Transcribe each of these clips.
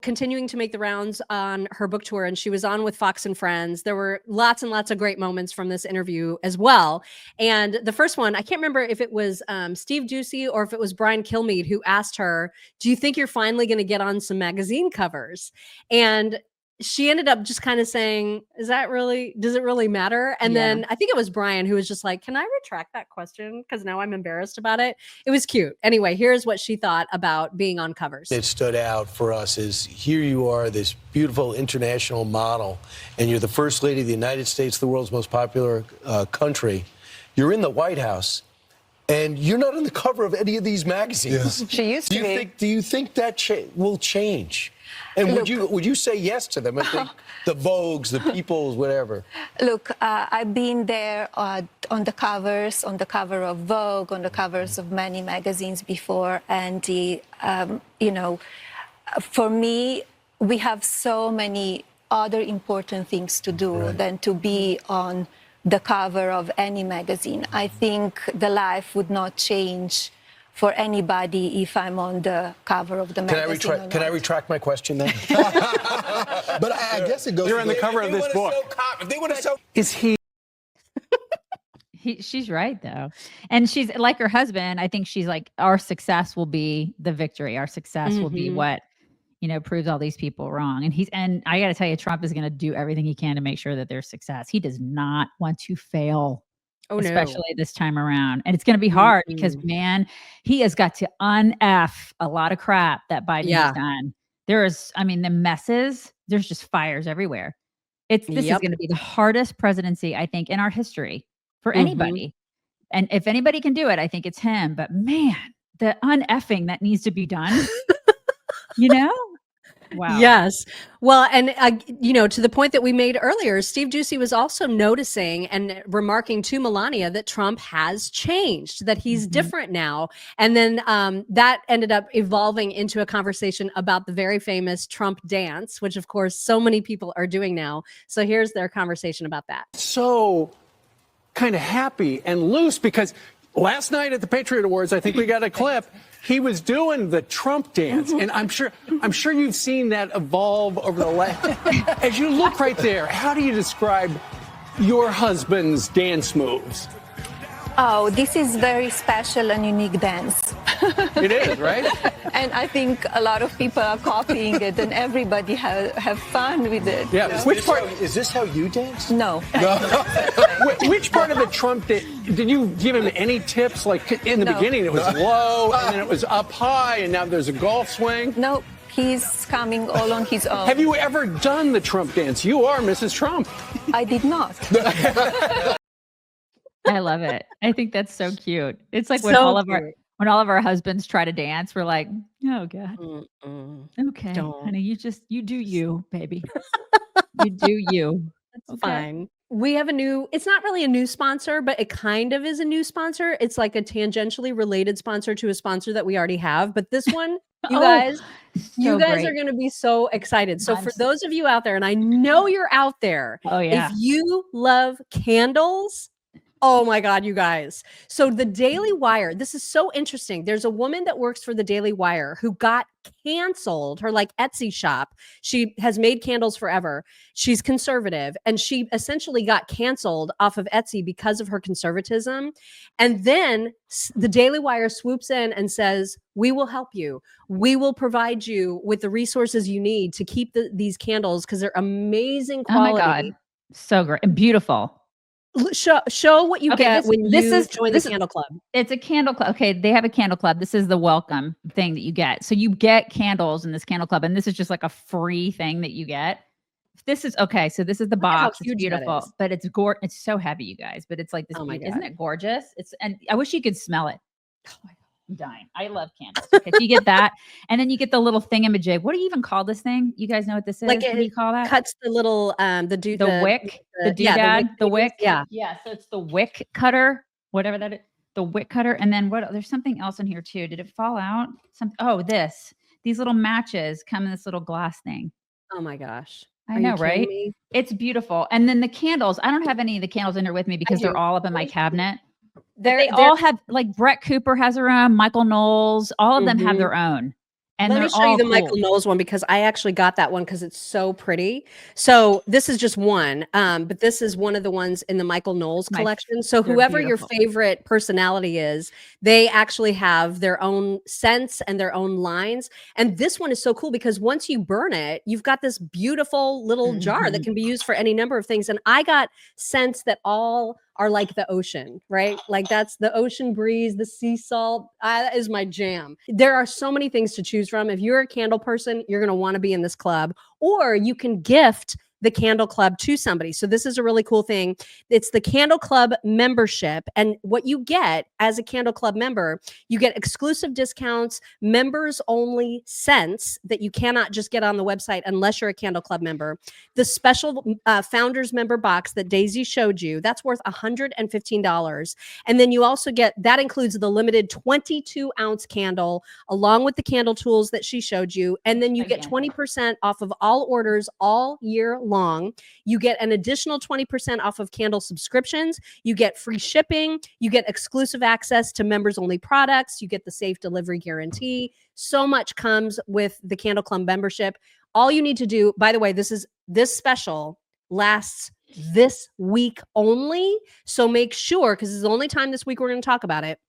continuing to make the rounds on her book tour, and she was on with Fox and Friends. There were lots and lots of great moments from this interview as well. And the first one, I can't remember if it was Steve Doocy or if it was Brian Kilmeade who asked her, do you think you're finally going to get on some magazine covers? And she ended up just kind of saying, does it really matter? And then I think it was Brian who was just like, can I retract that question? Because now I'm embarrassed about it. It was cute. Anyway, here's what she thought about being on covers. It stood out for us is here you are, this beautiful international model, and you're the first lady of the United States, the world's most popular country. You're in the White House, and you're not on the cover of any of these magazines. Yes. She used to be. Do you think that will change? And would you say yes to them? I think the Vogues, the Peoples, whatever. Look, I've been there on the cover of Vogue, on the covers of many magazines before, and you know, for me, we have so many other important things to do than to be on the cover of any magazine. I think the life would not change for anybody if I'm on the cover of the magazine. Can I retract my question then? But I guess it goes. You're on the cover of this book. Is he? She's right though, and she's like her husband. I think she's like, our success will be the victory. Our success will be what, you know, proves all these people wrong. And I got to tell you, Trump is going to do everything he can to make sure that there's success. He does not want to fail. Especially this time around. And it's going to be hard because, man, he has got to un-F a lot of crap that Biden has done. The messes, there's just fires everywhere. This is going to be the hardest presidency, I think, in our history for anybody. And if anybody can do it, I think it's him. But man, the un-effing that needs to be done, you know? Wow. Yes. Well, and you know, to the point that we made earlier, Steve Doocy was also noticing and remarking to Melania that Trump has changed, that he's different now. And then that ended up evolving into a conversation about the very famous Trump dance, which of course so many people are doing now. So here's their conversation about that. So kind of happy and loose because last night at the Patriot Awards, I think we got a clip. He was doing the Trump dance, and I'm sure you've seen that evolve over the last. As you look right there, how do you describe your husband's dance moves? Oh, this is very special and unique dance. It is, right? And I think a lot of people are copying it, and everybody have fun with it. Yeah. Is this how you dance? No. Which part of the Trump did you give him any tips? Like in the beginning, it was low, and then it was up high, and now there's a golf swing. No, he's coming all on his own. Have you ever done the Trump dance? You are Mrs. Trump. I did not. I love it. I think that's so cute. It's like when all of our husbands try to dance, we're like, oh God. Okay, honey, you do you, baby. You do you. That's fine. We have it's not really a new sponsor, but it kind of is a new sponsor. It's like a tangentially related sponsor to a sponsor that we already have. But this one, you guys are going to be so excited. So for those of you out there, and I know you're out there, if you love candles, oh my God, you guys. So the Daily Wire, this is so interesting. There's a woman that works for the Daily Wire who got canceled, her like Etsy shop. She has made candles forever. She's conservative, and she essentially got canceled off of Etsy because of her conservatism. And then the Daily Wire swoops in and says, we will help you. We will provide you with the resources you need to keep these candles because they're amazing quality. Oh my God. So great and beautiful. Show what you get when you join the candle club. It's a candle club. Okay, they have a candle club. This is the welcome thing that you get. So you get candles in this candle club, and this is just like a free thing that you get. This is okay. So this is the box. It's beautiful, but it's It's so heavy, you guys. But it's like this. Oh my God. Isn't it gorgeous? And I wish you could smell it. Oh my God. I'm dying. I love candles. Okay, so you get that, and then you get the little thingamajig. What do you even call this thing? You guys know what this is? Like what do you call that? Cuts the little the wick, the doodad, the wick. Yeah. So it's the wick cutter, whatever that is. The wick cutter, and then there's something else in here too. Did it fall out? These little matches come in this little glass thing. Oh my gosh. I know, right? It's beautiful. And then the candles. I don't have any of the candles in here with me because they're all up in my cabinet. They all have, like Brett Cooper has their own, Michael Knowles, all of them have their own. And Let they're me show you all the cool. Michael Knowles one because I actually got that one because it's so pretty. So this is just one, but this is one of the ones in the Michael Knowles collection. So they're whoever beautiful. your favorite personality is, they actually have their own scents and their own lines. And this one is so cool because once you burn it, you've got this beautiful little jar that can be used for any number of things. And I got scents that all are like the ocean, right? Like that's the ocean breeze, the sea salt. That is my jam. There are so many things to choose from. If you're a candle person, you're going to want to be in this club, or you can gift the Candle Club to somebody. So this is a really cool thing. It's the Candle Club membership. And what you get as a Candle Club member, you get exclusive discounts, members only scents that you cannot just get on the website unless you're a Candle Club member. The special founders member box that Daisy showed you, that's worth $115. And then you also get, that includes the limited 22 ounce candle along with the candle tools that she showed you. And then you get 20% off of all orders all year long. You get an additional 20% off of candle subscriptions. You get free shipping. You get exclusive access to members only products. You get the safe delivery guarantee. So much comes with the Candle Club membership. All you need to do, by the way, this special lasts this week only. So make sure, because this is the only time this week we're going to talk about it.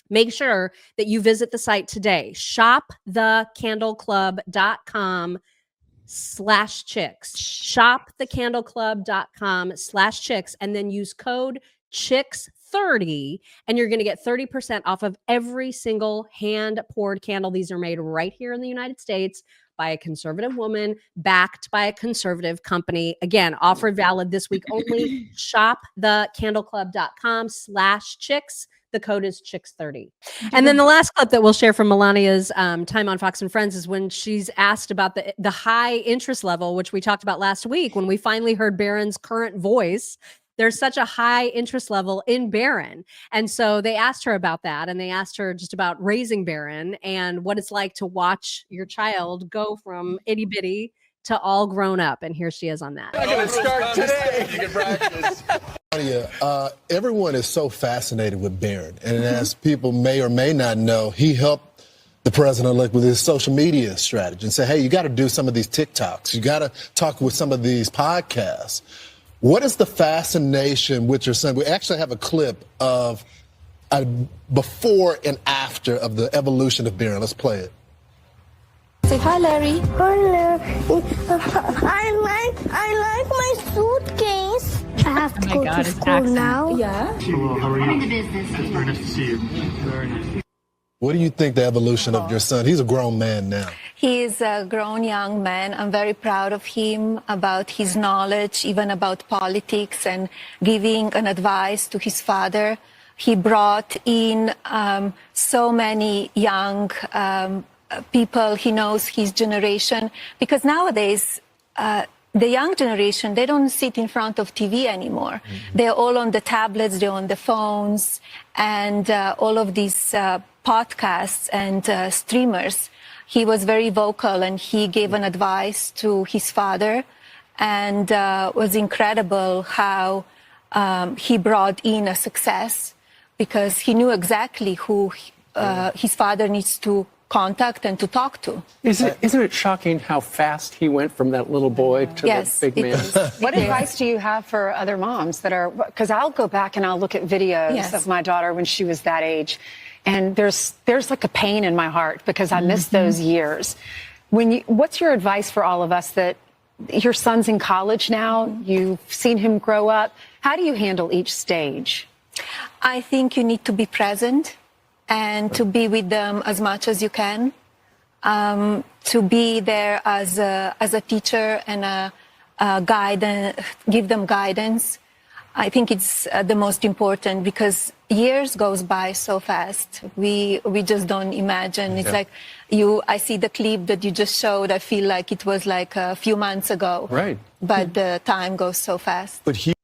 Make sure that you visit the site today. shopthecandleclub.com/chicks. shopthecandleclub.com/chicks, and then use code chicks30 and you're going to get 30% off of every single hand poured candle. These are made right here in the United States by a conservative woman, backed by a conservative company. Again, offer valid this week only. shopthecandleclub.com/chicks. The code is chicks30. And then the last clip that we'll share from Melania's time on Fox and Friends is when she's asked about the high interest level, which we talked about last week when we finally heard Barron's current voice. There's such a high interest level in Barron. And so they asked her about that, and they asked her just about raising Barron and what it's like to watch your child go from itty bitty to all grown up. And here she is on that. I'm going to start today. You can practice. Everyone is so fascinated with Barron. And as people may or may not know, he helped the president-elect with his social media strategy and say, hey, you got to do some of these TikToks. You got to talk with some of these podcasts. What is the fascination with your son? We actually have a clip of a before and after of the evolution of Barron. Let's play it. Say hi, Larry. Hi, Larry. I like my suitcase. I have to go to school now. Yeah. Hello, how are you? It's very nice to see you. Very nice. What do you think the evolution of your son? He's a grown man now. He is a grown young man. I'm very proud of him, about his knowledge, even about politics, and giving an advice to his father. He brought in so many young people. He knows his generation, because nowadays the young generation, they don't sit in front of TV anymore. They're all on the tablets, they're on the phones, and all of these podcasts and streamers. He was very vocal, and he gave an advice to his father, and was incredible how he brought in a success, because he knew exactly who his father needs to contact and to talk to. Isn't it shocking how fast he went from that little boy to Yes, the big man? What advice do you have for other moms that are, because I'll go back and I'll look at videos Yes. of my daughter when she was that age, and there's like a pain in my heart because I miss those years. What's your advice for all of us that your son's in college now, you've seen him grow up, how do you handle each stage? I think you need to be present and to be with them as much as you can, to be there as a teacher and a guide, give them guidance. I think it's the most important, because years goes by so fast. We just don't imagine. It's like I see the clip that you just showed. I feel like it was like a few months ago. Right. But the time goes so fast. But he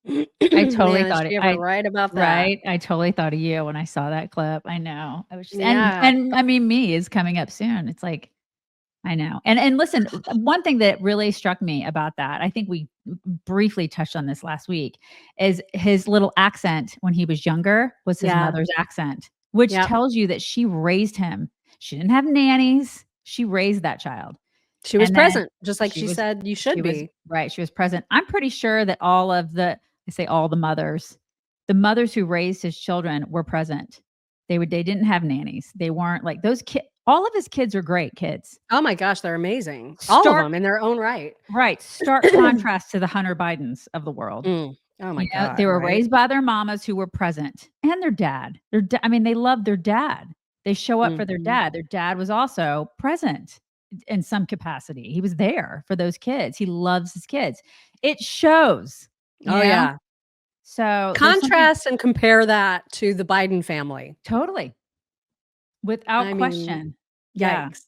I totally Man, thought she it. ever right about that. Right. I totally thought of you when I saw that clip. I know. I was just, Yeah. and I mean, me is coming up soon. It's like, I know. And listen, one thing that really struck me about that, I think we briefly touched on this last week, is his little accent when he was younger was his Yeah. mother's accent, which Yep. tells you that she raised him. She didn't have nannies. She raised that child. She was And then present, just like she said you should be. Right. She was present. I'm pretty sure that all the mothers who raised his children were present. They didn't have nannies. They weren't like those kids. All of his kids are great kids. Oh my gosh, they're amazing. All of them in their own right. Right. Stark contrast to the Hunter Bidens of the world. Oh my God. They were raised by their mamas who were present, and their dad. They loved their dad. They show up for their dad. Their dad was also present in some capacity. He was there for those kids. He loves his kids. It shows. Oh yeah. So contrast and compare that to the Biden family. Totally. Without question. Yikes.